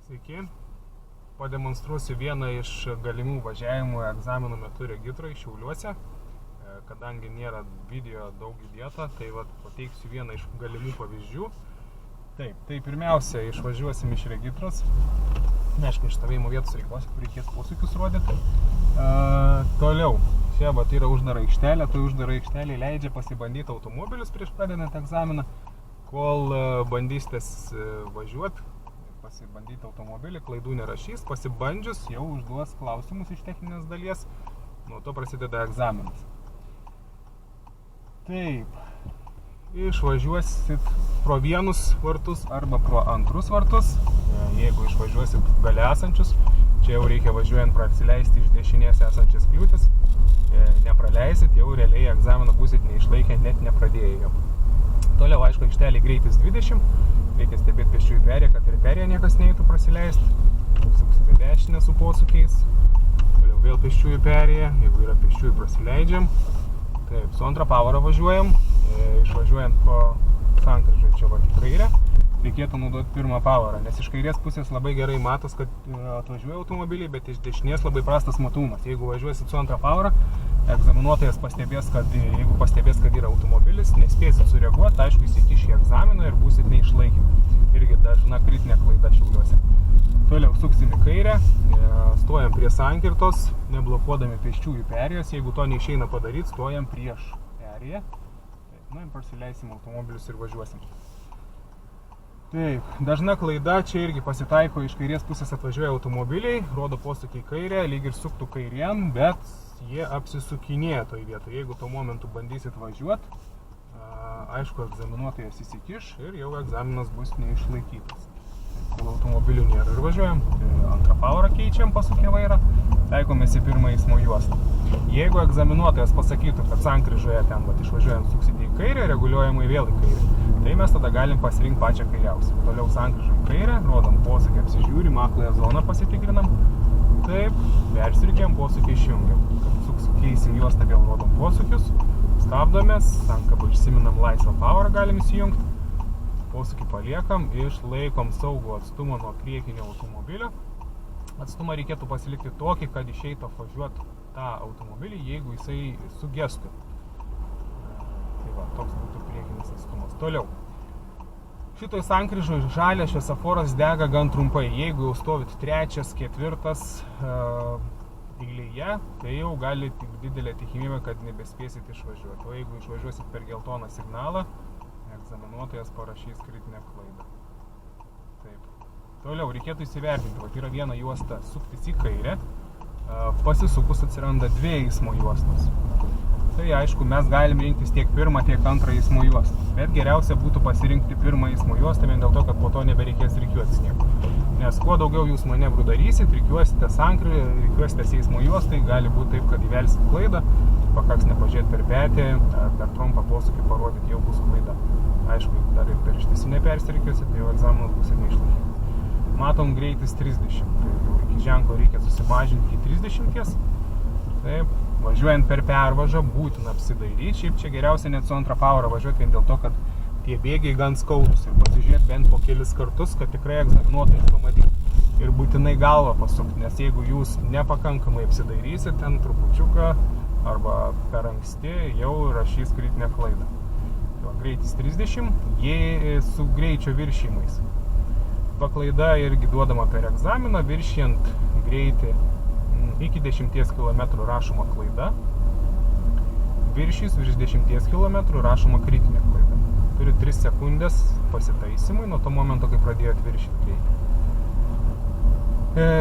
Sveiki, pademonstruosiu vieną iš galimų važiavimų egzaminų metu Regitroje Šiauliuose. Kadangi nėra video daug įdėta, tai pateiksiu vieną iš galimų pavyzdžių. Taip, tai pirmiausia, išvažiuosim iš Regitros. Aišku, iš stovėjimo vietos reikės posūkius rodyti. Toliau, čia yra uždara aikštelė, tai uždara aikštelė leidžia pasibandyti automobilius prieš pradedant egzaminą. Kol bandysitės važiuoti, pasibandyti automobilį, klaidų nerašys, pasibandžius jau užduos klausimus iš techninės dalies, nuo to prasideda egzaminas. Taip, išvažiuosit pro vienus vartus arba pro antrus vartus. Jeigu išvažiuosit gale esančius, čia jau reikia važiuojant prasileisti iš dešinės esančias kliūtis. Nepraleisit, jau realiai egzaminą būsit neišlaikę, net nepradėję jau. Toliau, aišku, aikštelė greitis 20, reikia stebėti pėsčiųjų perėją, kad ir perėją niekas neįtų prasileisti. Suksime dešinę su posūkiais. Toliau vėl pėsčiųjų perėją, jeigu yra pėsčiųjų prasileidžiam. Taip, su antra pavara važiuojam, išvažiuojant pro sankryžą čia į kairę. Reikėtų naudoti pirmą pavarą, nes iš kairės pusės labai gerai matos, kad atvažiuoja automobiliai, bet iš dešinės labai prastas matomumas. Jeigu važiuosit su antra pavara, egzaminuotojas pastebės, kad jeigu pastebės, kad yra automobilis, nespėsit sureaguoti, aišku, įsikiš į egzaminą ir būsit neišlaikyti. Irgi dažna kritinė klaida Šiauliuose. Toliau suksim į kairę, stojam prie sankirtos, neblokuodami pėsčiųjų perėjos. Jeigu to neišeina padaryti, stojam prieš perėją. Ir prasileisim automobilius ir važiuosim. Taip, dažna klaida, čia irgi pasitaiko, iš kairės pusės atvažiuoja automobiliai, rodo posūkį į kairę, lyg ir suktų kairien, bet jie apsisukinėja toj vietoje. Jeigu tuo momentu bandysit važiuoti, aišku, egzaminuotojas įsikiš ir jau egzaminas bus neišlaikytas. Kol automobilių nėra ir važiuojam, antrą pavarą keičiam, pasukę vairą, taikomės į pirmą eismo juostą. Jeigu egzaminuotojas pasakytų, kad sankryžoje ten išvažiuojant suksite į kairę, reguliuojamai vėl į kairę, tai mes tada galim pasirinkti pačią kairiausią. Toliau sankryžą į kairę, rodom posūkį, apsižiūrim, akląją zoną pasitikrinam. Taip, persirikiam, posūkį išjungiam. Kad keisim juostą, vėl rodom posūkius, stabdomės, sankabą išsiminam, laisvą pavarą galim įsijungti. Posūkį paliekam, išlaikom saugų atstumą nuo priekinio automobilio. Atstumą reikėtų pasilikti tokį, kad išeitų apvažiuoti tą automobilį, jeigu jisai sugestų. Tai va, toks būtų priekinis atstumas. Toliau. Šitoj sankryžoj žalias šviesoforas dega gan trumpai. Jeigu jau stovit trečias, ketvirtas eilėje, tai jau gali tik didelė tikimybė, kad nebespėsit išvažiuoti. O jeigu išvažiuosit per geltoną signalą, egzaminuotojas parašys kritinę klaidą. Taip. Toliau reikėtų įsivertinti, yra viena juosta suktis į kairę, pasisukus atsiranda dvi eismo juostos. Tai aišku, mes galim rinktis tiek pirmą, tiek antrą eismo juostą. Bet geriausia būtų pasirinkti pirmą eismo juostą, vien dėl to, kad po to nebereikės rikiuotis nieko. Nes kuo daugiau jūs manevrų darysit, rikiuosite sankryžą, rikiuositės eismo juostai, gali būti taip, kad įvelsit klaidą, pakaks nepažiūrėti per petį, ar per trumpą posūkį parodyti, jau bus klaida. Aišku, dar ir per ištisinę persirikiuosit, tai jau egzaminas bus ir neišlaikyti. Matom greitis 30, tai jau iki ženklo reikia susimažinti iki 30. Taip, važiuojant per pervažą būtina apsidairyti, šiaip čia geriausia net su antrą pavarą važiuoti, vien dėl to, kad tie bėgiai gan skaudus ir pasižiūrėti bent po kelis kartus, kad tikrai egzaminuotojas pamatyti ir būtinai galvą pasukti, nes jeigu jūs nepakankamai apsidairysit ten trupučiuką arba per anksti, jau rašys kritinę klaidą. Greitis 30, jie su greičio viršymais. Paklaida irgi duodama per egzaminą, viršijant greitį iki 10 km rašoma klaida, viršys virš 10 km rašoma kritinė klaida. Turi 3 sekundės pasitaisimui nuo to momento, kai pradėjot viršyti greitį.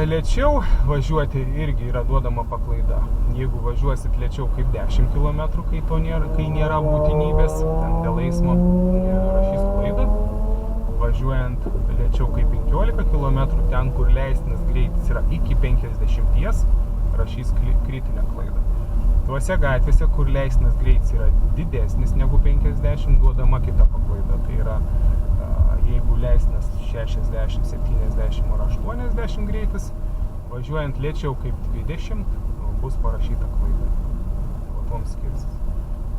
Lėčiau važiuoti irgi yra duodama paklaida. Jeigu važiuosit lėčiau kaip 10 km, kai nėra būtinybės, ten dėl eismo rašys klaidą. Važiuojant lėčiau kaip 15 km, ten, kur leistinas greitis yra iki 50, rašys kritinę klaidą. Tuose gatvėse, kur leistinas greitis yra didesnis negu 50, duodama kita paklaida. Tai yra, jeigu leistinas 60, 70 ar 80 greitis, važiuojant lėčiau kaip 20, bus parašyta klaida. O tom skirsis.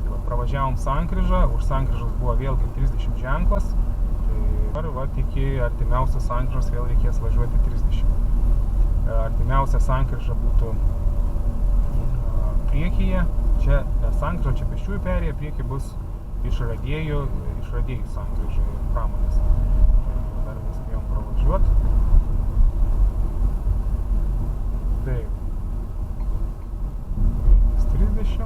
Tai pravažiavom sankryžą, už sankryžos buvo vėlgi 30 ženklas. Tai dabar iki artimiausios sankryžos vėl reikės važiuoti 30. Artimiausia sankryža būtų priekyje, čia sankryža, čia pėsčiųjų perėja, prieky bus išradėjų sankryža ir pramonės. Dar nespėjom pravažiuoti. Taip. 30.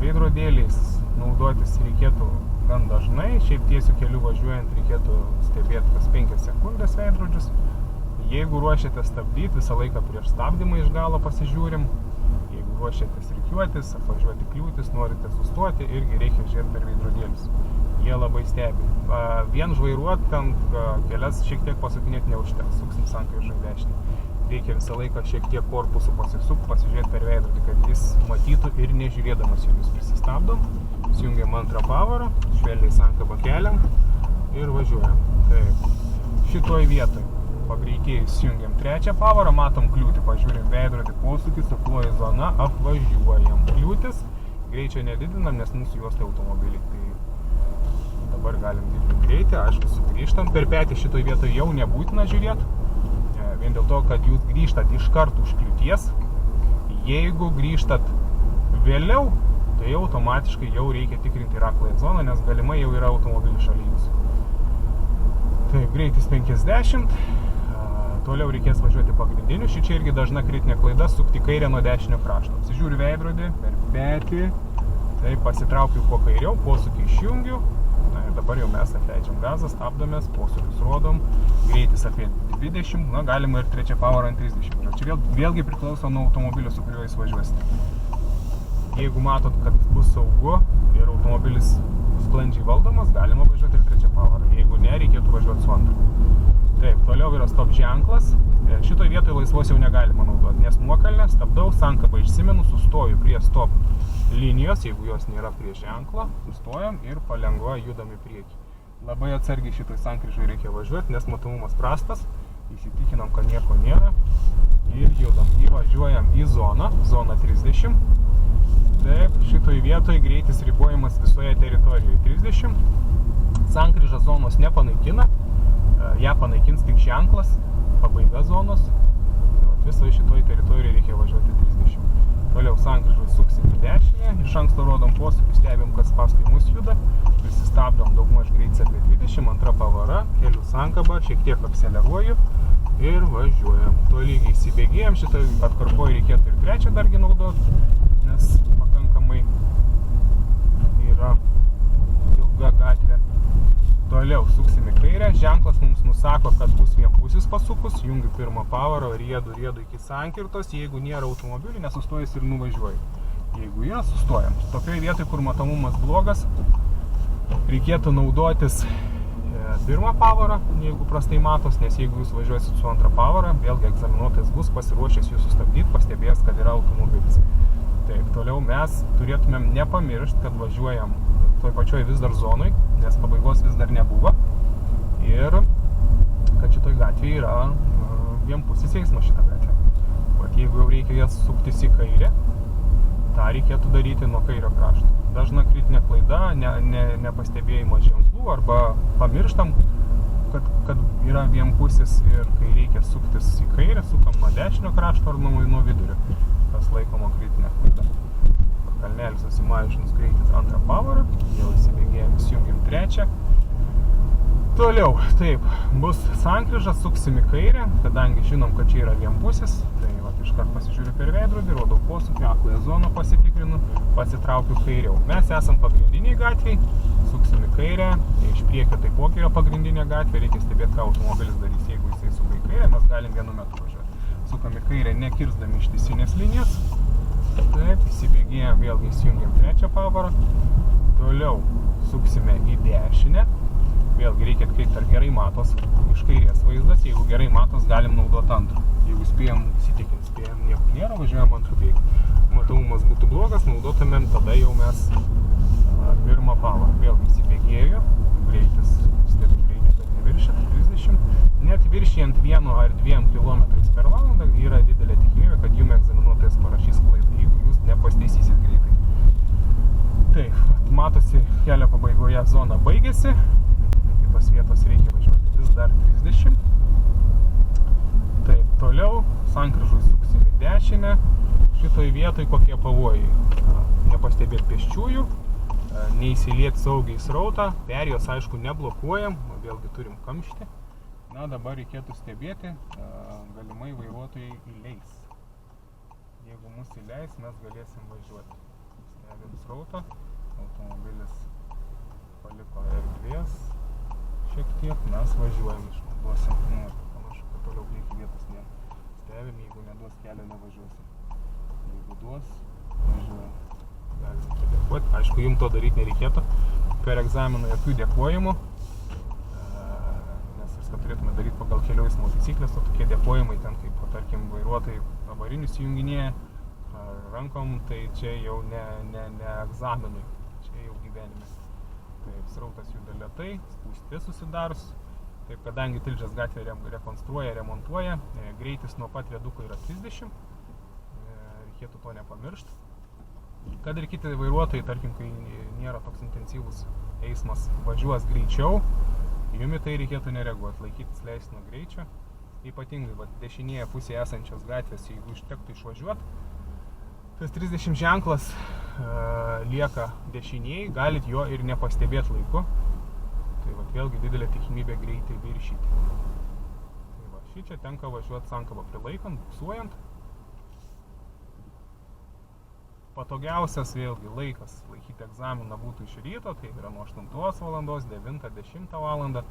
Veidrodėliais naudotis reikėtų gan dažnai, šiaip tiesių kelių važiuojant reikėtų stebėti kas 5 sekundės veidrodžius. Jeigu ruošiate stabdyti, visą laiką prieš stabdymą iš galo pasižiūrim. Jeigu ruošiatės rikiuotis, apvažiuoti kliūtis, norite sustoti, irgi reikia žiūrėti per veidrodėlius. Jie labai stebi. Vien žvairuot, ten kelias šiek tiek pasukinėti neužteks, suksim sankryžą į dešinę. Reikia visą laiką šiek tiek korpusų pasisukti, pasižiūrėti per veidrodį, kad jis matytų ir nežiūrėdamas jumis prisistabdom. Įsijungiam antrą pavarą, švelniai sankabą keliam ir važiuojam. Taip. Šitoj vietoj pagreitėjus įsijungiam trečią pavarą, matom kliūtį, pažiūrim veidrodį, posūkis, akloji zona, apvažiuojam. Kliūtis, greičio nedidinam, nes mūsų juosta automobiliai. Tai dabar galim didinti greitį, aišku, sugrįžtam. Per petį šitoj vietoj jau nebūtina žiūrėti. Vien dėl to, kad jūs grįžtat iš karto už kliūties. Jeigu grįžtat vėliau, tai automatiškai jau reikia tikrinti ir akląją zoną, nes galimai jau yra automobilis šalia jūsų. Taip, greitis 50. Toliau reikės važiuoti pagrindiniu. Šičia irgi dažna kritinė klaida, sukti kairę nuo dešinio krašto. Apsižiūriu veidrodį, per petį. Taip, pasitraukiu kuo kairiau, posūkį išjungiu. Na ir dabar jau mes atleidžiam gazą, stabdomės, posūkius rodom. Greitis apie 20, na galima ir trečią pavarą ant 30. Čia vėlgi priklauso nuo automobilio, su kuriuo jūs važiuosite. Jeigu matot, kad bus saugu ir automobilis sklandžiai valdomas, galima važiuoti ir trečią pavarą. Jeigu ne, reikėtų važiuoti su antrą. Taip, toliau yra stop ženklas. Šitoje vietoje laisvos jau negalima naudoti, nes nuokalnę stabdau, sankabą išsimenu, sustoju prie stop linijos, jeigu jos nėra prie ženklo, sustojam ir palengva judam į priekį. Labai atsargiai šitoj sankryžai reikia važiuoti, nes matomumas prastas, įsitikinam, kad nieko nėra ir judam. Įvažiuojam į zoną 30. Taip, šitoj vietoje greitis ribojamas visoje teritorijoje 30. Sankryža zonos nepanaikina, ją panaikins tik ženklas, pabaiga zonos. Tai visoje šitoj teritorijoje reikia važiuoti 30. Toliau sankryžą suksim į dešinę, iš anksto rodom posūkį, stebim, kas paskui mus juda, prisistabdom daugmaž greitis apie 20, antra pavara, keliu sankabą, šiek tiek akceleruoju ir važiuojam. Tolygiai įsibėgėjam, šitoj atkarpoje reikėtų ir trečią dargi naudoti, nes pakankamai yra ilga gatvė. Toliau suksim į kairę, ženklas mums nusako, kad bus vienpusis pasukus, jungiu pirmą pavarą, riedu iki sankirtos, jeigu nėra automobilių, nesustojus ir nuvažiuoju. Jeigu yra, sustojam. Tokioje vietoje, kur matomumas blogas, reikėtų naudotis pirmą pavarą, jeigu prastai matos, nes jeigu jūs važiuosit su antrą pavarą, vėlgi egzaminuotojas bus pasiruošęs jūs sustabdyti, pastebės, kad yra automobilis. Taip, toliau mes turėtumėm nepamiršti, kad važiuojam toj pačioj vis dar zonoj, nes pabaigos vis dar nebuvo ir kad šitoj gatvėje yra vienpusis eismas šitą gatvę. Vat jeigu jau reikia jas suktis į kairę, tą reikėtų daryti nuo kairio krašto. Dažna kritinė klaida, nepastebėjimas ženklų arba pamirštam, kad yra vienpusis ir kai reikia suktis į kairę, sukam nuo dešinio krašto ar nuo vidurio. Tas laikoma kritinė klaida. Kalnelis susimažinus greitis antrą pavarą, jau įsibėgėjom, įsijungiam trečią. Toliau, taip, bus sankryža, suksim į kairę, kadangi žinom, kad čia yra vienpusis, tai vat iškart pasižiūriu per veidrodį, rodau posūkį, akląją zoną pasitikrinu, pasitraukiu kairiau. Mes esam pagrindiniai gatviai, suksim į kairę, iš priekio taipogi yra pagrindinė gatvė, reikia stebėti, ką automobilis darys, jeigu jisai suka į kairę, mes galim vienu metu važiuoti. Sukam į kairę, nekirsdami ištisinės linijos. Taip, įsibėgėjom, vėlgi įsijungiam trečią pavarą. Toliau suksime į dešinę. Vėlgi reikia atkreipti, ar gerai matos iš kairės vaizdas. Jeigu gerai matos, galim naudoti antrą. Jeigu spėjom įsitikinti, spėjom nieko nėra, važiuojam antrą bėgį. Matomumas būtų blogas, naudotumėm tada jau mes pirmą pavarą. Vėlgi įsibėgėjau, greitis, stebiu greitį, kad neviršėt 30. Net viršijant 1 ar 2 km per valandą yra didelė tikimybė, kad jums egzaminuotojas parašys klaidą, jeigu jūs nepasteisysit greitai. Taip, matosi kelio pabaigoje zona baigėsi, kitos vietos reikia sankryžoj suksim į dešinę. Šitoj vietoj kokie pavojai. Nepastebėti pėsčiųjų, neįsilieti saugiai srautą, perėjos aišku neblokuojam, vėlgi turim kamštį. Na, dabar reikėtų stebėti, galimai vairuotojai įleis. Jeigu mus įleis, mes galėsim važiuoti. Stebim srautą, automobilis paliko erdvės šiek tiek, mes važiuojam, išnaudosim. Panašu, kad toliau prieki vietos nėra. Stebim, jeigu neduos kelio, nevažiuosim. Jeigu duos, važiuojam. Galime padėkoti. Aišku, jums to daryti nereikėtų. Per egzaminą jokių dėkojimų. Nes viską turėtume daryti pagal kelių eismo taisyklės, o tokie dėkojimai ten, kaip, tarkim, vairuotojai avarinius junginėja rankom, tai čia jau ne egzaminui, čia jau gyvenime. Taip, srautas juda lėtai, spūstis susidarus. Taip, kadangi Tilžės gatvė rekonstruoja, remontuoja, greitis nuo pat viaduko yra 30. Reikėtų to nepamiršti. Kad ir kiti vairuotojai, tarkim, kai nėra toks intensyvus eismas, važiuos greičiau, jumi tai reikėtų nereaguoti, laikytis leistino greičio. Ypatingai dešinėje pusėje esančios gatvės, jeigu užtektų išvažiuoti, tas 30 ženklas lieka dešinėje, galit jo ir nepastebėti laiku. Tai vėlgi didelė tikimybė greitai viršyti. Tai šičia tenka važiuoti sankabą prilaikant, buksuojant. Patogiausias vėlgi laikas laikyti egzaminą būtų iš ryto, tai yra nuo 8 valandos, 9, 10 valandą,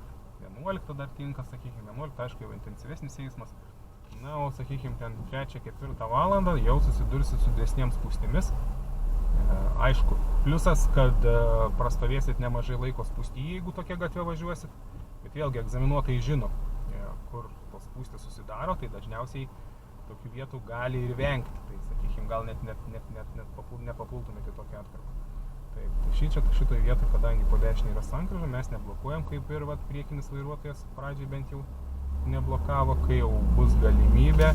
11 dar tinka, sakykime, 11, aišku, jau intensyvesnis eismas. Na, o sakykime, ten 3, 4 valandą jau susidursit su didesnėms spūstimis. Aišku, pliusas, kad prastovėsit nemažai laiko spūstyje, jeigu tokia gatvė važiuosit, bet vėlgi egzaminuotojai žino, kur tos spūstys susidaro, tai dažniausiai tokių vietų gali ir vengti, tai sakykime, gal net nepapultumėte į tokią atkarpą. Taip, tai šitoj vietoj, kadangi po dešinė yra sankryža, mes neblokuojam, kaip ir priekinis vairuotojas pradžiai bent jau neblokavo, kai jau bus galimybė,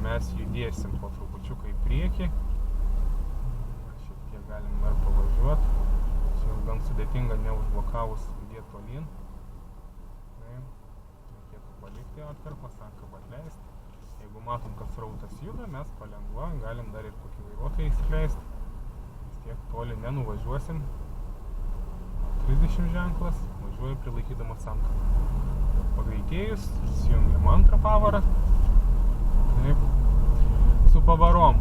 mes judėsim po trupučiuką į priekį. Šiek tiek galim dar pavažiuoti, čia jau gan sudėtinga neužblokavus judėti tolyn. Taip, reikėtų palikti atkarpą, sankabą atleisti. Jeigu matom, kad srautas juda, mes palengva galim dar ir kokį vairuotoją įsileisti. Vis tiek toli nenuvažiuosim. 30 ženklas, važiuoju prilaikydamas sankabą. Pagreitėjus, įsijungiam antrą pavarą. Taip. Su pavarom.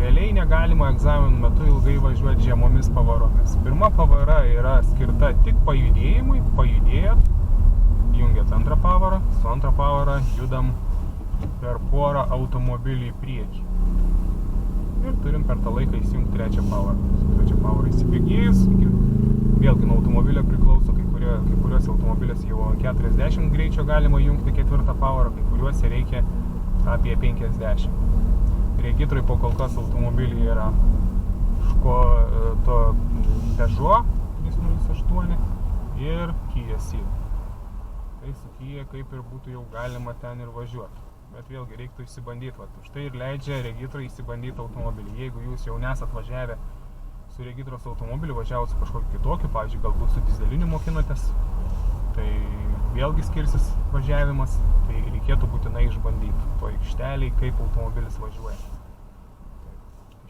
Realiai negalima egzaminų metu ilgai važiuoti žemomis pavaromis. Pirma pavara yra skirta tik pajudėjimui, pajudėjot, jungiat antrą pavarą, su antrą pavarą judam per porą automobilį į priekį. Ir turim per tą laiką įsijungti trečią pavarą. Su trečią pavarą įsibėgėjus, vėlgi nuo automobilio priklauso, kai kuriuose automobiliuose jau 40 greičio galima jungti ketvirtą pavarą, kai kuriuose reikia apie 50. Regitroj po kol kas automobiliai yra Peugeot 308 ir Kia Ceed. Tai su Kia kaip ir būtų jau galima ten ir važiuoti. Bet vėlgi reiktų įsibandyti. Už tai ir leidžia Regitroj įsibandyti automobilį. Jeigu jūs jau nesat važiavę su Regitros automobiliu, važiavot su kažkokiu kitokiu, pavyzdžiui, galbūt su dizeliniu mokinotės, tai vėlgi skirsis važiavimas, tai reikėtų būtinai išbandyti to aikšteliai, kaip automobilis važiuoja.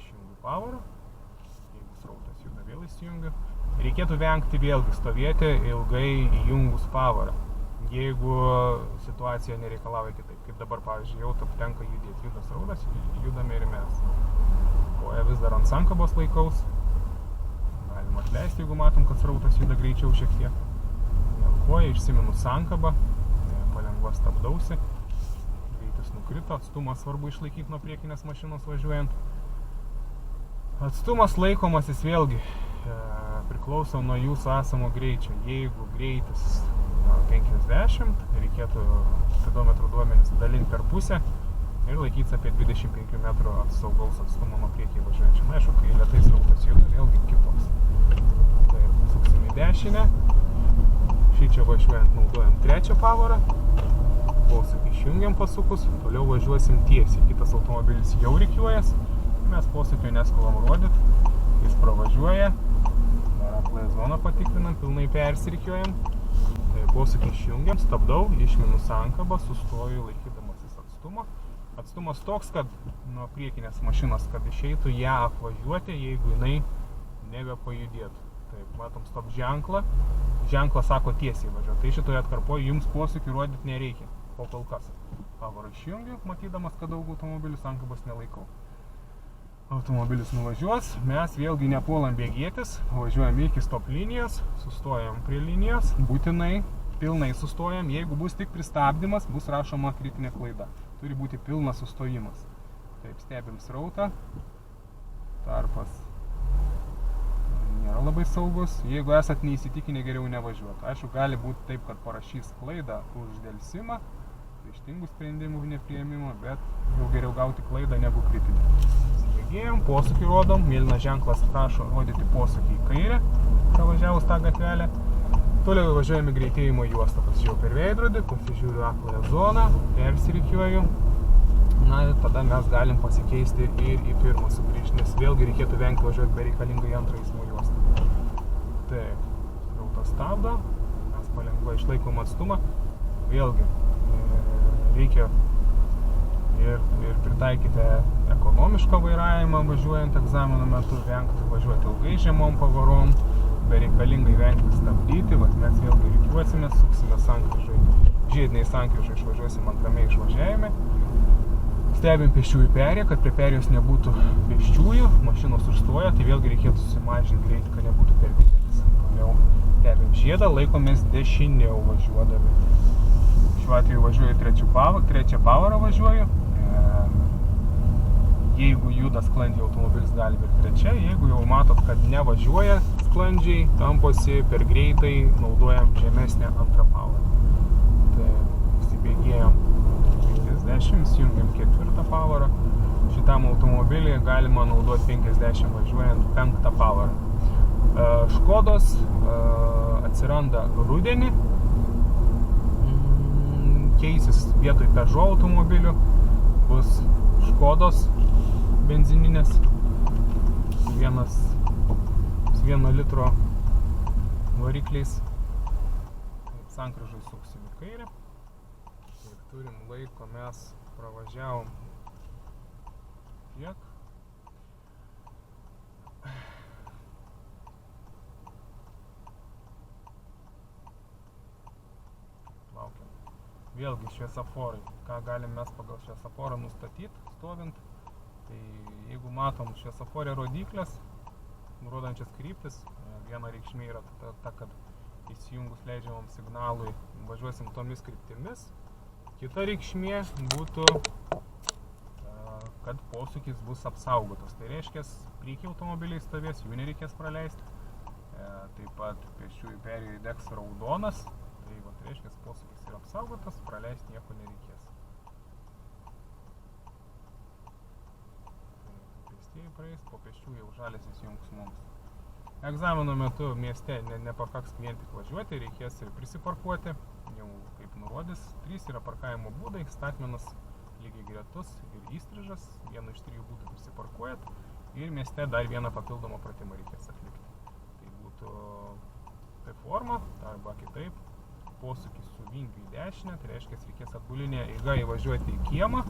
Išjungiu pavarą, jeigu srautas juda, vėl įsijungiu. Reikėtų vengti vėlgi stovėti ilgai įjungus pavarą. Jeigu situacija nereikalauja kitaip, kaip dabar, pavyzdžiui, jau tenka judėti, juda srautas, judame ir mes. Koją vis dar ant sankabos laikaus, galima atleisti, jeigu matom, kad srautas juda greičiau šiek tiek. Koją išsiminu sankabą, palengva stabdausi, greitis nukrito, atstumą svarbu išlaikyti nuo priekinės mašinos važiuojant. Atstumas laikomasis vėlgi priklauso nuo jūsų esamo greičio. Jeigu greitis 50, reikėtų spidometrų duomenis dalinti per pusę ir laikytis apie 25 metrų saugaus atstumo nuo priekiai važiuojančių. Na, aišku, kai lėtai srautas juda, vėlgi kitoks. Taip, suksim į dešinę. Šičia važiuojant naudojam trečią pavarą. Posūkį išjungiam pasukus, toliau važiuosim tiesiai. Kitas automobilis jau rikiuojas. Mes posūkio neskulam rodyti. Jis pravažiuoja. Dar akląją zoną patikrinam, pilnai persirikiuojam. Tai posūkį išjungiam, stabdau, išminu sankabą, sustoju laikydamasis atstumą. Atstumas toks, kad nuo priekinės mašinos, kad išeitų ją apvažiuoti, jeigu jinai nebepajudėtų. Taip, matom stop ženklą. Ženklas sako tiesiai važiuoti. Tai šitoje atkarpoje jums posūkį rodyti nereikia. Po kol kas. Pavarą išjungiu, matydamas, kad daug automobilių sankabos nelaikau. Automobilis nuvažiuos, mes vėlgi nepuolam bėgėtis, važiuojam iki stop linijos, sustojam prie linijos, būtinai pilnai sustojam, jeigu bus tik pristabdymas, bus rašoma kritinė klaida. Turi būti pilnas sustojimas. Taip, stebim srautą, tarpas nėra labai saugus, jeigu esat neįsitikinę, geriau nevažiuoti. Aišku, gali būti taip, kad parašys klaidą už delsimą, ryžtingų sprendimų nepriėmimo, bet jau geriau gauti klaidą negu kritinę. Įsibėgėjom, posūkį rodom, mėlynas ženklas prašo rodyti posūkį į kairę, pravažiavus tą gatvelę. Toliau važiuojame greitėjimo juostą, pasižiūrėjau per veidrodį, pasižiūriu akląją zoną, persirikiuoju. Na ir tada mes galim pasikeisti ir į pirmą sugrįžti, nes vėlgi reikėtų vengti važiuoti bereikalingai antrą eismo juostą. Taip, srautas stabdo, mes palengva išlaikom atstumą. Vėlgi reikia ir pritaikyti ekonomišką vairavimą važiuojant egzamino metu, vengti važiuoti ilgai žemom pavarom, bereikalingai vengti stabdyti. Vat mes vėlgi rikiuosime, suksime sankryžai, žiediniai sankryžai išvažiuosim antrame išvažiavime. Stebim pėsčiųjų perėją, kad prie perėjos nebūtų pėsčiųjų, mašinos užstoja, tai vėlgi reikėtų susimažinti greitį, kad nebūtų per didelis. Toliau stebim žiedą, laikomės dešiniau važiuodami. Šiuo atveju važiuoju trečią pavarą važiuoju. Jeigu juda sklandžiai automobilis, gali ir trečia. Jeigu jau matot, kad nevažiuoja sklandžiai, tamposi per greitai, naudojam žemesnę antrą pavarą. Tai įsibėgėjom 50, įsijungiam ketvirtą pavarą. Šitam automobilį galima naudoti 50 važiuojant penktą pavarą. Škodos atsiranda rudenį. Keisis vietoj Peugeot automobilių, bus Škodos benzininės su 1 litro varikliais. Sankryžai suksim į kairę. Kiek turim laiko, mes pravažiavom tiek. Laukiam. Vėlgi šviesaforai. Ką galim mes pagal šviesaforą nustatyti, stovint. Tai jeigu matom šviesaforė rodiklės, nurodančias kryptis, viena reikšmė yra ta, kad įsijungus leidžiamam signalui važiuosim tomis kryptimis. Kita reikšmė būtų, kad posūkis bus apsaugotas. Tai reiškia, prieky automobiliai stovės, jų nereikės praleisti. Taip pat pėsčiųjų perėjoj degs raudonas. Tai reiškia, posūkis yra apsaugotas, praleisti nieko nereikės. Pėstieji praeis, po pėsčių jau žalias įsijungs mums. Egzamino metu mieste nepakaks vien tik važiuoti, reikės ir prisiparkuoti. Jau kaip nurodys, 3 yra parkavimo būdai, statmenas lygiai gretus ir įstrižas. Vienu iš 3 būdų prisiparkuojat ir mieste dar vieną papildomą pratimą reikės atlikti. Tai būtų T-forma arba kitaip. Posūkis su vingiu į dešinę, tai reiškia, reikės atbulinė eiga įvažiuoti į kiemą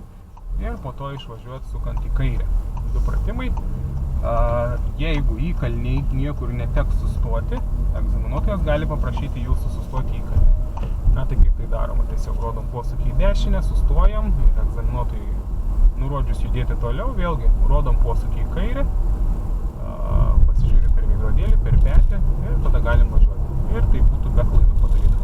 ir po to išvažiuoti sukant į kairę. 2 pratimai. Jeigu įkalniai niekur neteks sustoti, egzaminuotojas gali paprašyti jūsų sustoti įkalnį. Na tai kaip tai daroma, tiesiog rodom posūkį į dešinę, sustojam ir egzaminuotojai nurodžius judėti toliau, vėlgi rodom posūkį į kairę, pasižiūrim per veidrodėlį, per petį ir tada galim važiuoti. Ir tai būtų be klaidų padaryta.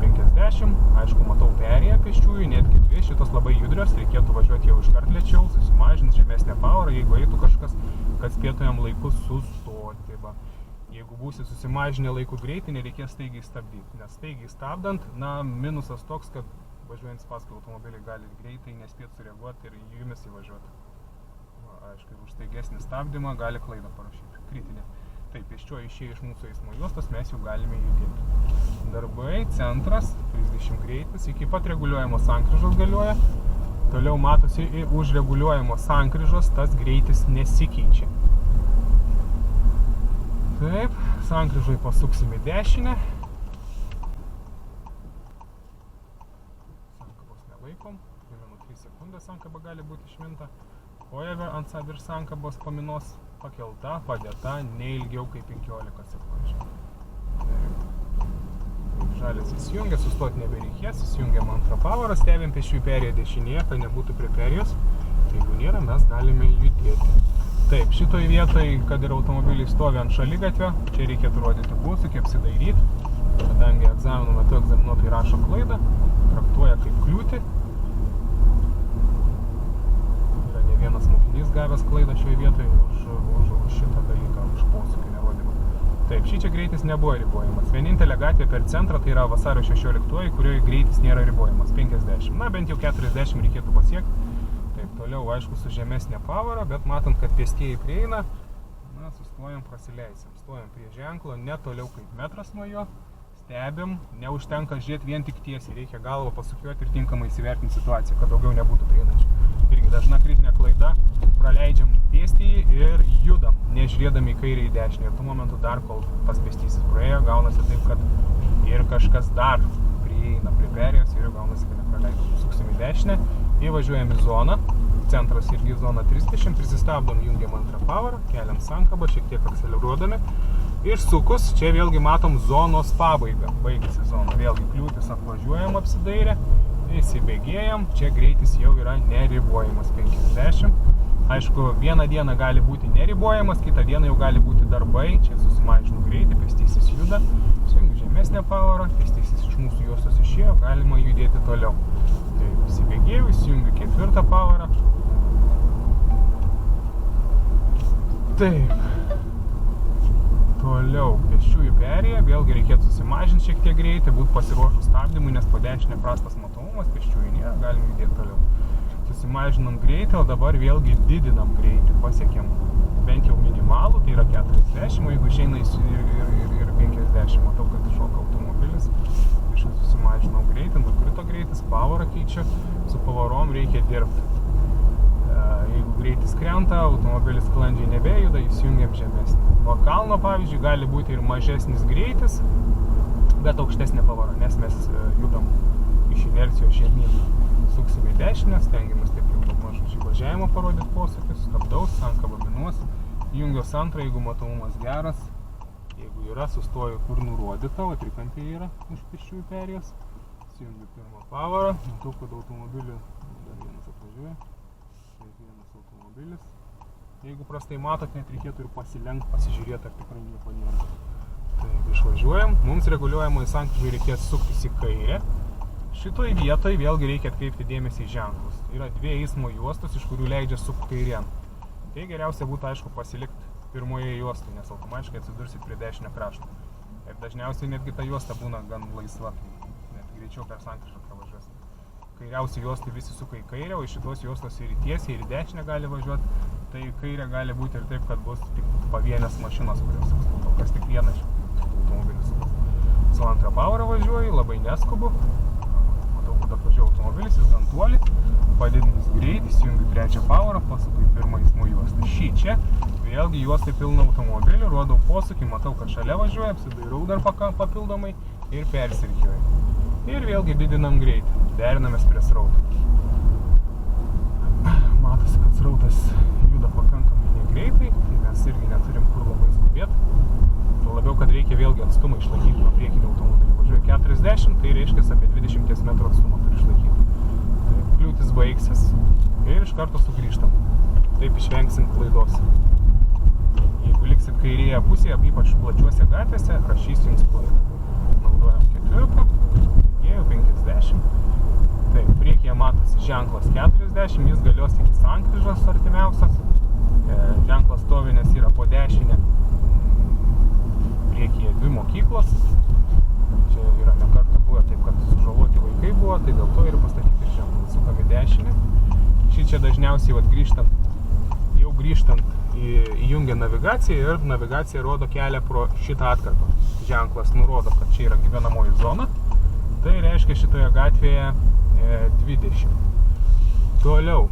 50, aišku, matau perėją pėsčiųjų, netgi 2, šitos labai judrios, reikėtų važiuoti jau iškart lėčiau, susimažinti žemesnę pavarą, jeigu eitų kažkas, kad spėtumėm laiku sustoti. Jeigu būsi susimažinę laiku greitį, nereikės staigiai stabdyti, nes staigiai stabdant, minusas toks, kad važiuojant paskui automobiliai gali greitai nespėti sureaguoti ir jumis įvažiuoti. Aišku, už staigesnį stabdymą gali klaidą parašyti, kritinę. Taip, pėsčioji išėję iš mūsų eismo juostos, mes jau galime judėti. Darbai, centras, 30 greitis, iki pat reguliuojamos sankryžos galioja. Toliau matosi, už reguliuojamos sankryžos tas greitis nesikeičia. Taip, sankryžoj pasuksim į dešinę. Sankabos nelaikom, primenu sekundės sankaba gali būti išminta. Koja ant virš sankabos paminos pakelta, padėta ne ilgiau kaip 15 sekundžių. Žalias įsijungia, sustoti nebereikės, įsijungiam antrą pavarą, stebim pėsčiųjų perėją dešinėje, kad nebūtų prie perėjos. Jeigu nėra, mes galime judėti. Taip, šitoj vietoj, kad ir automobiliai stovi ant šaligatvio, čia reikėtų rodyti posūkį, apsidairyti, kadangi egzaminų metu egzaminuotojai rašo klaidą, traktuoja kaip kliūtį. Yra ne vienas mokinys gavęs klaidą šioje vietoje už šitą dalyką, už posūkį nerodymą. Taip, šį čia greitis nebuvo ribojamas. Vienintelė gatvė per centrą, tai yra Vasario 16, kurioje greitis nėra ribojamas, 50. Na, bent jau 40 reikėtų pasiekti. Taip, toliau, aišku, su žemesnė pavara, bet matant, kad pėstieji prieina, na, sustojam, prasileisim. Stojam prie ženklo, ne toliau kaip metras nuo jo, stebim, neužtenka žiūrėti vien tik tiesiai, reikia galvą pasukiuoti ir tinkamai įsivertinti situaciją, kad daugiau nebūtų prieinančių. Irgi dažna kritinė klaida, praleidžiam pėstįjį ir judam, nežiūrėdami į kairę į dešinę. Ir tų momentų dar, kol tas pėstysis praėjo, gaunasi taip, kad ir kažkas dar prieina prie perėjos ir gaunasi, kad nepraleidom. Suksim į dešinę, įvažiuojam į zoną, centras irgi zona 30, prisistabdom, jungiam antrą pavarą, keliam sankabą, šiek tiek akceleruodami. Išsukus, čia vėlgi matom zonos pabaigą, baigėsi zona, vėlgi kliūtis apvažiuojam apsidairę, įsibėgėjam, čia greitis jau yra neribojamas 50. Aišku, vieną dieną gali būti neribojamas, kitą dieną jau gali būti darbai, čia susimažinu greitį, pėstysis juda, įsijungiu žemesnę pavarą, pėstysis iš mūsų juostos išėjo, galima judėti toliau. Tai įsibėgėjau, įsijungiu ketvirtą pavarą. Taip. Toliau, pėsčiųjų perėja, vėlgi reikėtų susimažinti šiek tiek greitį, būt pasiruošus stabdymui, nes po dešinė prastas matomumas, pėsčiųjų nėra, galim judėti toliau. Susimažinam greitį, o dabar vėlgi didinam greitį, pasiekėm bent jau minimalų, tai yra 40, o jeigu išeina ir 50, matau, kad iššoka automobilis, iš susimažinau greitį, nukrito greitis, pavarą keičia, su pavarom reikia dirbti. Jeigu greitis krenta, automobilis sklandžiai nebejuda, įsijungiam žemesnį. Nuo kalno, pavyzdžiui, gali būti ir mažesnis greitis, bet aukštesnė pavara, nes mes judam iš inercijos žemyn. Suksim į dešinę, stengiamės taip jau daugmaž už įvažiavimą parodyti posūkius, stabdaus, sankaba minuos, jungios antrą, jeigu matomumas geras, jeigu yra, sustoju kur nurodyta, o trikampė yra už pėsčiųjų perėjos, įsijungiu pirmą pavarą, matau, kad automobilių dar vienas atvažiuoja. Vienas automobilis. Jeigu prastai matot, net reikėtų ir pasilenkt, pasižiūrėti, ar tikrai nieko nėra. Taip, išvažiuojam. Mums reguliuojamoje sankryžoje reikės suktis į kairę. Šitoj vietoj vėlgi reikia atkreipti dėmesį į ženklus. Yra dvi eismo juostos, iš kurių leidžia sukti kairėn. Tai geriausia būtų, aišku, pasilikti pirmoje juostoje, nes automatiškai atsidursit prie dešinio krašto. Ir dažniausiai netgi ta juosta būna gan laisva, net greičiau per sankryžą pravažiuosit. Kairiausių juostų visi suka į kairę, o iš šitos juostos ir į tiesiai, ir į dešinę gali važiuoti. Tai kairė gali būti ir taip, kad bus tik pavienės mašinos, kurios kol kas tik vienas automobilis. Su antrą pavarą važiuoju, labai neskubu. Matau, kad atvažiuoja automobilis, jis dantuolį, padidinus greitį, įsijungiu trečią pavarą, pasuku į pirmą eismo juostą. Šį čia, vėlgi juostai pilna automobilių, rodau posūkį, matau, kad šalia važiuoja, apsidairau dar papildomai ir persirikiuoju. Ir vėlgi didinam greitį, derinamės prie srauto. Matosi, kad srautas juda pakankamai negreitai, tai mes irgi neturim kur labai skubėti. Tuo labiau, kad reikia vėlgi atstumą išlaikyti nuo priekinio automobilio. Važiuoja 40, tai reiškia apie 20 metrų atstumą turi išlaikyti. Taip, kliūtis baigsis ir iš karto sugrįžtam. Taip išvengsim klaidos. Jeigu liksit kairėje pusėje, ypač plačiuose gatvėse, rašys jums klaidą. Naudojam ketvirtą. 50. Taip, priekyje matosi ženklas 40, jis galios iki sankryžos artimiausias. Ženklas stovi, nes yra po dešinę. Priekyje dvi mokyklos. Čia yra ne kartą buvo taip, kad sužaloti vaikai buvo, tai dėl to ir pastatyti ir ženklą. Sukam į dešinę. Šį čia dažniausiai grįžtant įjungia navigaciją ir navigacija rodo kelią pro šitą atkarpą. Ženklas nurodo, kad čia yra gyvenamoji zona. Tai reiškia šitoje gatvėje 20. Toliau.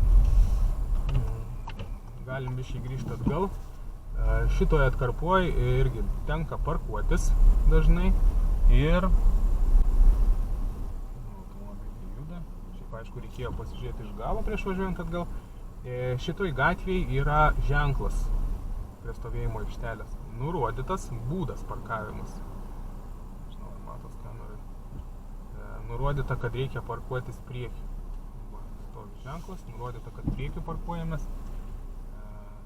Galim biškai grįžti atgal. Šitoje atkarpoje irgi tenka parkuotis dažnai. Ir automobiliai juda. Šiaip aišku, reikėjo pasižiūrėti iš galo prieš važiuojant atgal. Šitoj gatvėje yra ženklas prie stovėjimo aikštelės. Nurodytas būdas parkavimas. Žinau, matos kamerai. Nurodyta, kad reikia parkuotis priekį. Stovi ženklas, nurodyta, kad priekį parkuojamės.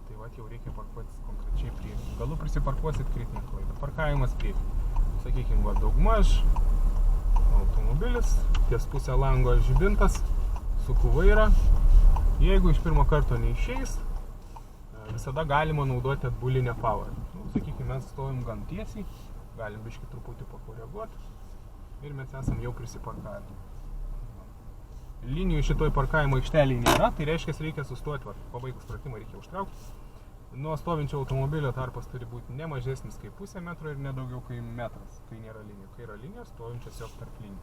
Tai va, jau reikia parkuotis konkrečiai priekį. Galų prisiparkuosit kritinę klaidą. Parkavimas priekį. Sakykime, va, daugmaž automobilis, ties pusę lango žibintas, suku vairą. Jeigu iš pirmo karto neišeis, visada galima naudoti atbulinę pavarą. Sakykime, mes stovim gan tiesiai, galim biškį truputį pakoreguoti ir mes esam jau prisiparkavę. Linijų šitoj parkavimo aikštelėje nėra, tai reiškia, reikia sustoti, pabaigus pratimą reikia užtraukti. Nuo stovinčio automobilio tarpas turi būti ne mažesnis kaip pusę metro ir ne daugiau kaip metras, kai nėra linijų. Kai yra linijos, stovim tiesiog tarp linijų.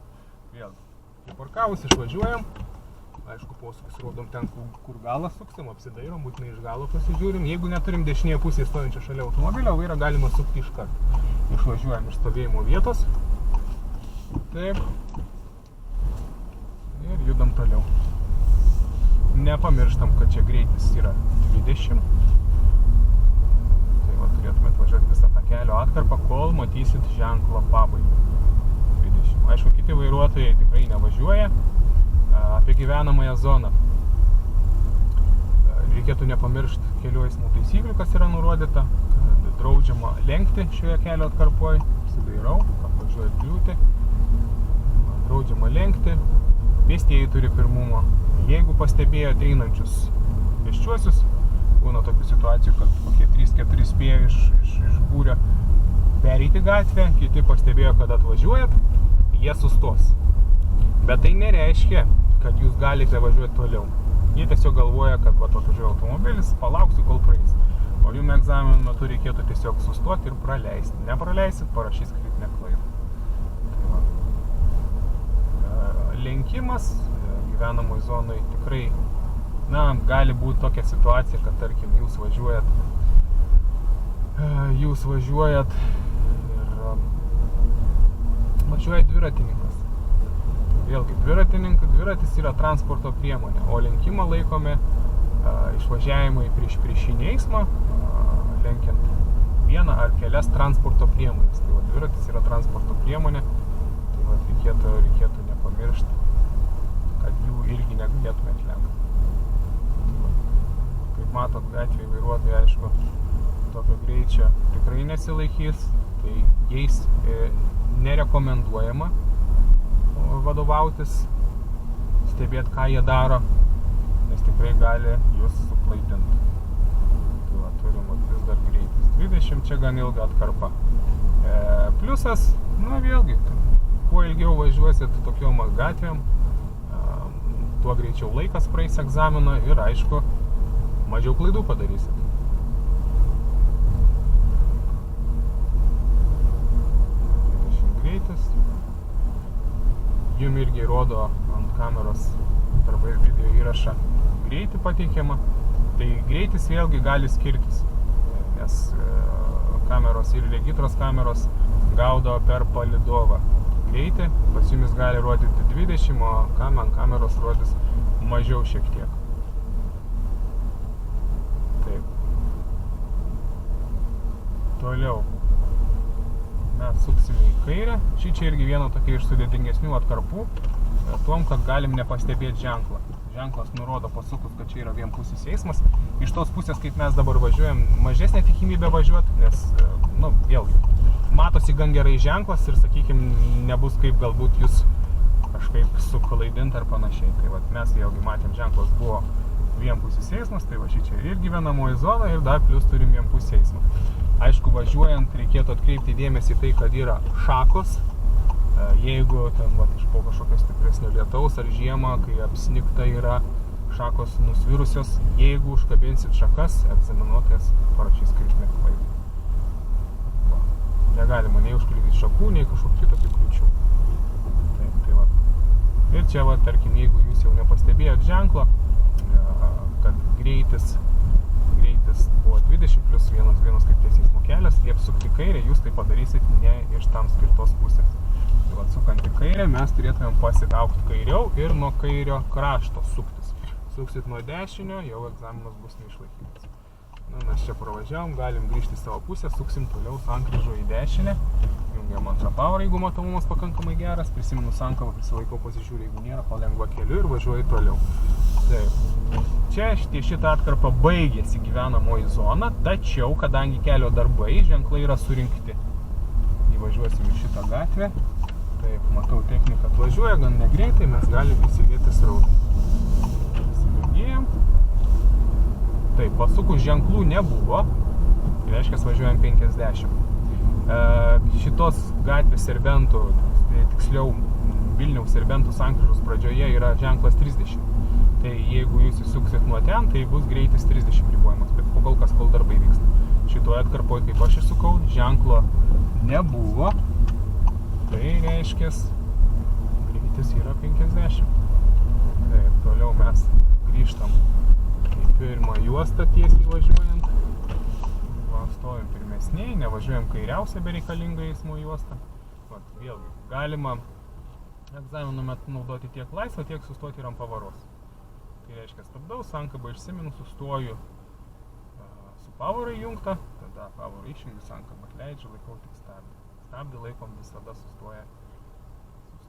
Vėlgi, parkavus išvažiuojam, aišku, posūkis rodom ten, kur galą suksim, apsidairom, būtinai iš galo pasižiūrim. Jeigu neturim dešinėje pusėje stovinčio šalia automobilio, vairą galima sukti iš karto. Išvažiuojam iš stovėjimo vietos. Taip. Ir judam toliau. Nepamirštam, kad čia greitis yra 20. Tai va, turėtumėt važiuoti visą tą kelio atkarpą, kol matysit ženklą pabaigą. 20. Aišku, kiti vairuotojai tikrai nevažiuoja. Apie gyvenamąją zoną. Reikėtų nepamiršti kelių eismo taisyklių, kas yra nurodyta. Draudžiama lenkti šioje kelio atkarpoje. Apsidairau, apvažiuoju kliūtį. Draudžiama lenkti. Pėstieji turi pirmumą. Jeigu pastebėjote einančius pėsčiuosius, būna tokių situacijų, kad kokie 3-4 spėjo iš būrio pereiti gatvę, kiti pastebėjo, kad atvažiuojat, jie sustos. Bet tai nereiškia, kad jūs galite važiuoti toliau. Jie tiesiog galvoja, kad atvažiuoja automobilis, palauksiu, kol praeis. O jums egzaminų metu reikėtų tiesiog sustoti ir praleisti. Nepraleisit, parašys kritinę klaidą. Lenkimas gyvenamoj zonai tikrai, gali būti tokia situacija, kad tarkim jūs važiuojat ir važiuoja dviratininkas. Vėlgi, dviratis yra transporto priemonė, o lenkimą laikome išvažiavimai priešinį eismą, lenkiant vieną ar kelias transporto priemonės. Tai va, dviratis yra transporto priemonė, tai va, reikėtų nepamiršti, kad jų irgi negalėtumėt lenkti. Kaip matot, gatvėje vairuotojai, aišku, tokio greičio tikrai nesilaikys, tai jais nerekomenduojama vadovautis, stebėti, ką jie daro, nes tikrai gali jūs suklaidinti. Tai va, turim vis dar greitis 20, čia gan ilga atkarpa. Pliusas, vėlgi, kuo ilgiau važiuosit tokiom gatvėm, tuo greičiau laikas praeis egzaminą ir, aišku, mažiau klaidų padarysit. Greitis. Jums irgi rodo ant kameros arba video įrašą greitį pateikiamą. Tai greitis vėlgi gali skirtis, nes kameros ir regitros kameros gaudo per palydovą greitį. Pas jumis gali rodyti 20, o ant kameros rodys mažiau šiek tiek. Taip. Toliau. Mes suksime į kairę. Čia irgi viena tokia iš sudėtingesnių atkarpų, tuom, kad galim nepastebėti ženklą. Ženklas nurodo pasukus, kad čia yra vienpusis eismas. Iš tos pusės, kaip mes dabar važiuojam, mažesnė tikimybė važiuoti, nes, vėlgi, matosi gan gerai ženklas ir, sakykime, nebus kaip galbūt jūs kažkaip suklaidinti ar panašiai. Tai va, mes vėlgi matėm, ženklas buvo vienpusis eismas, tai va, čia ir gyvenamoji zona ir dar plus turim vienpusį eismą. Aišku, važiuojant reikėtų atkreipti dėmesį tai, kad yra šakos. Jeigu ten iš po kažkokio stipresnio lietaus ar žiemą, kai apsnigta yra, šakos nusvirusios, jeigu užkabinsit šakas, egzaminuotojas parašys kritinę klaidą. Negalima nei užkliudyti šakų, nei kažkokių kitokių kliūčių. Tai va. Ir čia, tarkim, jeigu jūs jau nepastebėjot ženklo, kad greitis buvo 20 plus 1 kaip tiesiais kelias, liep sukti kairę, jūs tai padarysit ne iš tam skirtos pusės. Tai vat sukant į kairę mes turėtumėm pasitraukti kairiau ir nuo kairio krašto suktis. Suksit nuo dešinio, jau egzaminas bus neišlaikytas. Mes čia pravažiavom, galim grįžti į savo pusę, suksim toliau sankryžo į dešinę. Jungiam antrą pavarą, jeigu matomumas pakankamai geras, prisimenu sankabą, prisilaikau, pasižiūrėjau, jeigu nėra, palengva keliu ir važiuoju toliau. Taip. Čia šitą atkarpą baigėsi gyvenamoji zona, tačiau, kadangi kelio darbai, ženklai yra surinkti. Įvažiuosim į šitą gatvę. Taip, matau, technika atvažiuoja, gan negreitai, mes galim įsilieti srautą. Įsibėgėjom. Taip, pasukus ženklų nebuvo, tai reiškia važiuojam 50. Šitos gatvės Serbentų, tiksliau Vilniaus Serbentų sankryžos pradžioje yra ženklas 30. Tai jeigu jūs įsuksit nuo ten, tai bus greitis 30 ribojimas, bet kol kas, kol darbai vyksta. Šitoje atkarpoje, kaip aš įsukau, ženklo nebuvo, tai reiškia greitis yra 50. Taip, toliau mes grįžtam į pirmą juostą tiesiai važiuojant. Stovim pirmesniai, nevažiuojam kairiausią bereikalingą eismo juostą. Vėlgi, galima egzamino metu naudoti tiek laisvą, tiek sustoti ir ant pavaros. Tai reiškia, stabdau, sankabą išsiminu, sustoju su pavara įjungta, tada pavarą išjungiu, sankabą atleidžiu, laikau tik stabdį. Stabdį laikom visada sustoja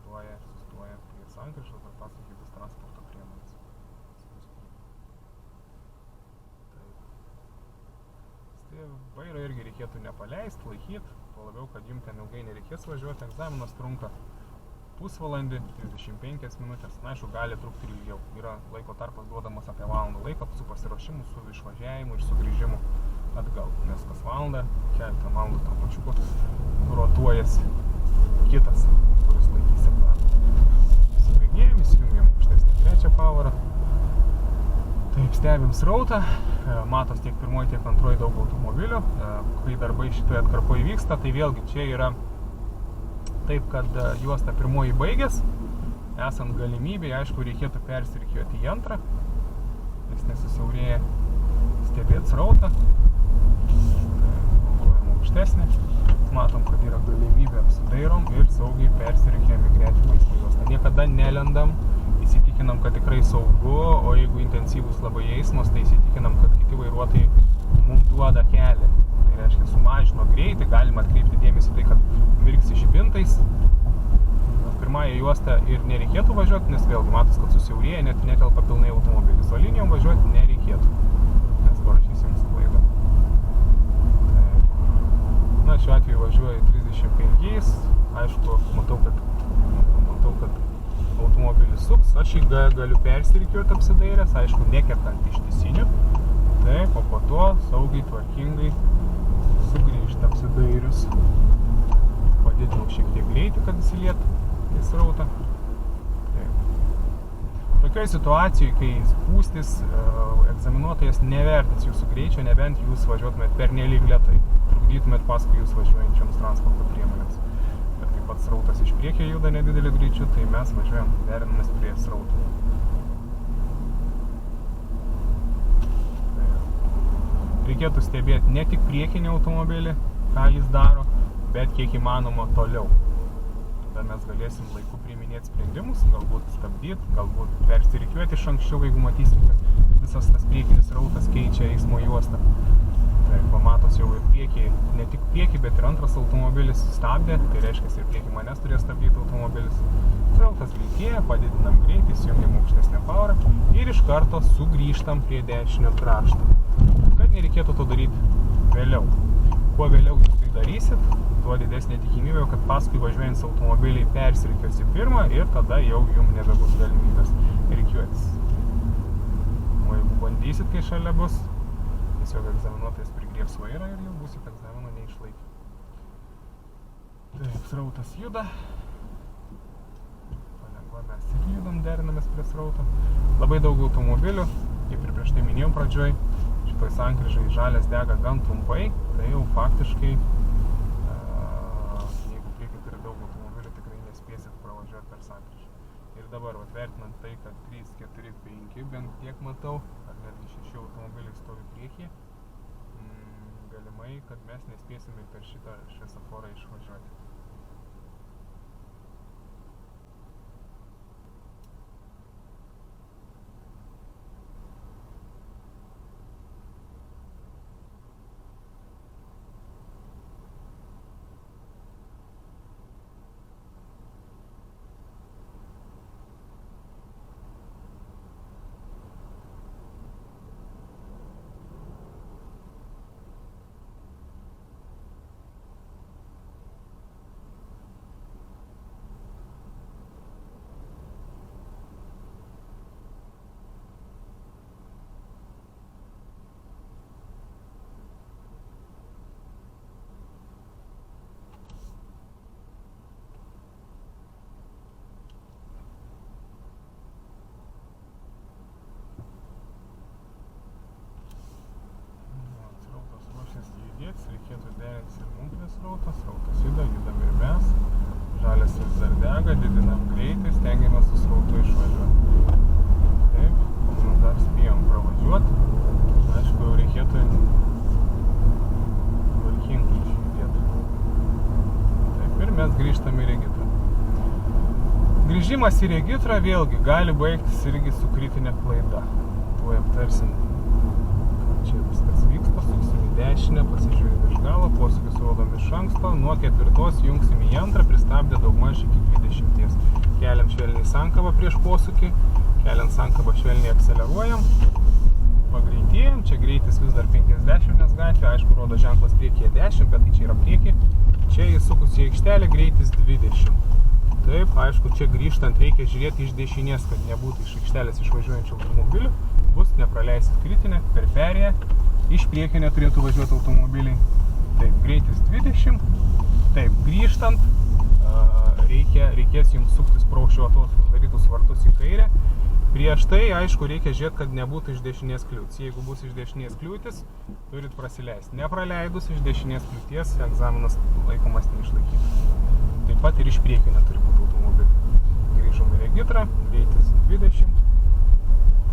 prie sankryžos ar pasakytas transporto priemonės. Vairo irgi reikėtų nepaleisti, laikyti, tuo labiau, kad jums ten ilgai nereikės važiuoti. Egzaminas trunka pusvalandį, 35 minutės. Na, aišku, gali trukti ir ilgiau. Yra laiko tarpas duodamas apie valandą laiko su pasiruošimu, su išvažiavimu ir sugrįžimu atgal. Nes kas valandą, keletą valandų trupučiuku rotuojasi kitas, kuris laikys egzaminą. Įsibėgėjom, įsijungiam aukštesnį trečią pavarą. Taip, stebim srautą, matos tiek pirmoji, tiek antroji daug automobilių. Kai darbai šitoje atkarpoje vyksta, tai vėlgi čia yra taip, kad juosta pirmoji baigės, esant galimybėje, aišku, reikėtų persirikiuoti į antrą, nes nesusiaurėja stebėti srautą. Naudojam aukštesnį, matom, kad yra galimybė, apsidairom ir saugiai persirikiuojam į gretimą eismo juostą. Niekada nelendam, įsitikinam, kad tikrai saugu, o jeigu intensyvus labai eismas, tai įsitikinam, kad kiti vairuotojai mums duoda kelią. Tai reiškia, sumažino greitį, galima atkreipti dėmesį tai, kad mirksi žibintais. Pirmąją juostą ir nereikėtų važiuoti, nes vėlgi matos, kad susiaurėja, net netelpa pilnai automobilis. O linijom važiuoti nereikėtų, nes parašysim sklaidą. Na, šiuo atveju važiuoju 35, aišku, matau, kad automobilis suks, aš jį galiu persirikiuoti apsidairęs, aišku, nekertant ištisinių. Taip, o po to saugiai, tvarkingai sugrįžti apsidairius. Padidinau šiek tiek greitį, kad įsilietų į srautą. Taip. Tokioje situacijoje, kai spūstis, egzaminuotojas nevertins jūsų greičio, nebent jūs važiuotumėt pernelyg lėtai, trukdytumėt paskui jūs važiuojančioms transporto priemonėms. Bet kaip pats srautas iš priekio juda nedidelį greičiu, tai mes važiuojam derinamės prie srauto. Reikėtų stebėti ne tik priekinį automobilį, ką jis daro, bet kiek įmanoma toliau. Tada mes galėsim laiku priiminėti sprendimus, galbūt stabdyti, galbūt persirikiuoti iš anksčiau, jeigu matysim, kad visas tas priekinis srautas keičia eismo juostą. Tai pamatos jau ir priekį, ne tik priekį, bet ir antras automobilis stabdė, tai reiškia ir priekį manęs turės stabdyti automobilis. Srautas lėtėja, padidinam greitį, įsijungiam aukštesnę pavarą ir iš karto sugrįžtam prie dešinio krašto. Kad nereikėtų to daryti vėliau. Kuo vėliau jūs tai darysit, tuo didesnė tikimybė, kad paskui važiuojant automobiliai persirikiuos į pirmą ir tada jau jums nebebus galimybės rikiuotis. O jeigu bandysit, kai šalia bus, tiesiog egzaminuotojas prigriebs vairą ir jau būsit egzamino neišlaikę. Taip, srautas juda. Palengva mes ir judam, derinamės prie srauto. Labai daug automobilių, kaip ir prieš tai minėjau pradžioj. Šitoj sankryžai žalias dega gan trumpai, tai jau faktiškai, jeigu priekį turi daug automobilių, tikrai nespėsit pravažiuoti per sankryžą. Ir dabar, vertinant tai, kad 3, 4, 5, bent tiek matau, ar netgi 6 automobiliai stovi priekyje, galimai, kad mes nespėsime per šitą šviesoforą išvažiuoti. prabėga, didinam greitį, stengiamės su srautu išvažiuoti. Taip, dar spėjom pravažiuoti. Aišku, jau reikėtų tvarkingai išjudėti. Taip, ir mes grįžtam į regitrą. Grįžimas į regitrą vėlgi gali baigtis irgi su kritinė klaida. Tuoj aptarsim, čia viskas vyksta, suksim į dešinę, pasižiūrim iš galo, posūkis rodom iš anksto, nuo 4 jungsim į 2, pristabdę daugmaž iki 20. Keliam švelniai sankabą prieš posūkį, keliant sankabą švelniai akceleruojam, pagreitėjam, čia greitis vis dar 50, nes gatvė, aišku, rodo ženklas priekyje 10, bet tai čia yra priekį, čia įsukus į aikštelę greitis 20. Taip, aišku, čia grįžtant reikia žiūrėti iš dešinės, kad nebūtų iš aikštelės išvažiuojančių automobilių. Bus nepraleisit kritinę per perėją. Iš priekio neturėtų važiuoti automobiliai. Taip, greitis 20. Taip, grįžtant reikės jums suktis pro aukščiau uždarytus vartus į kairę. Prieš tai, aišku, reikia žiūrėti, kad nebūtų iš dešinės kliūtis. Jeigu bus iš dešinės kliūtis, turit prasileisti. Nepraleidus iš dešinės kliūties, egzaminas laikomas neišlaikytas. Taip pat ir iš priekio neturi būti automobilių. Grįžom į regitrą, greitis 20.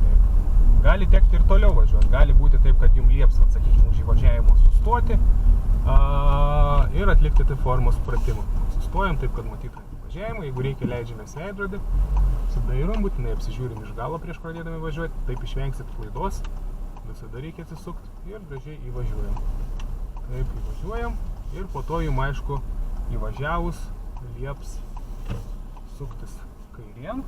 Taip. Gali tekti ir toliau važiuoti. Gali būti taip, kad jums lieps, sakykime, už įvažiavimo sustoti ir atlikti tai formos pratimą. Sustojam taip, kad matytume įvažiavimą. Jeigu reikia, leidžiamės veidrodį, apsidairom, būtinai apsižiūrim iš galo prieš pradėdami važiuoti. Taip išvengsit klaidos. Visada reikia atsisukti ir gražiai įvažiuojam. Taip, įvažiuojam ir po to jums, aišku, įvažiavus lieps suktis kairien,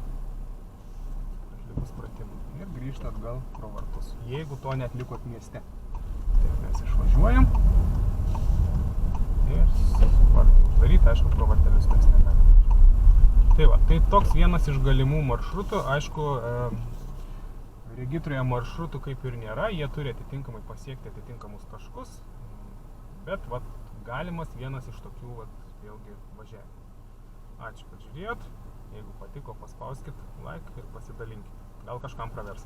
atlikus pratimą ir grįžti atgal pro vartus, jeigu to neatlikot mieste. Taip, mes išvažiuojam ir vartai uždaryti, aišku, pro vartelius mes negalime. Tai va, tai toks vienas iš galimų maršrutų, aišku, regitroje maršrutų kaip ir nėra, jie turi atitinkamai pasiekti atitinkamus taškus, bet va, galimas vienas iš tokių vėlgi važiavimų. Ačiū, kad žiūrėjot. Jeigu patiko, paspauskit like ir pasidalinkit. Gal kažkam pravers.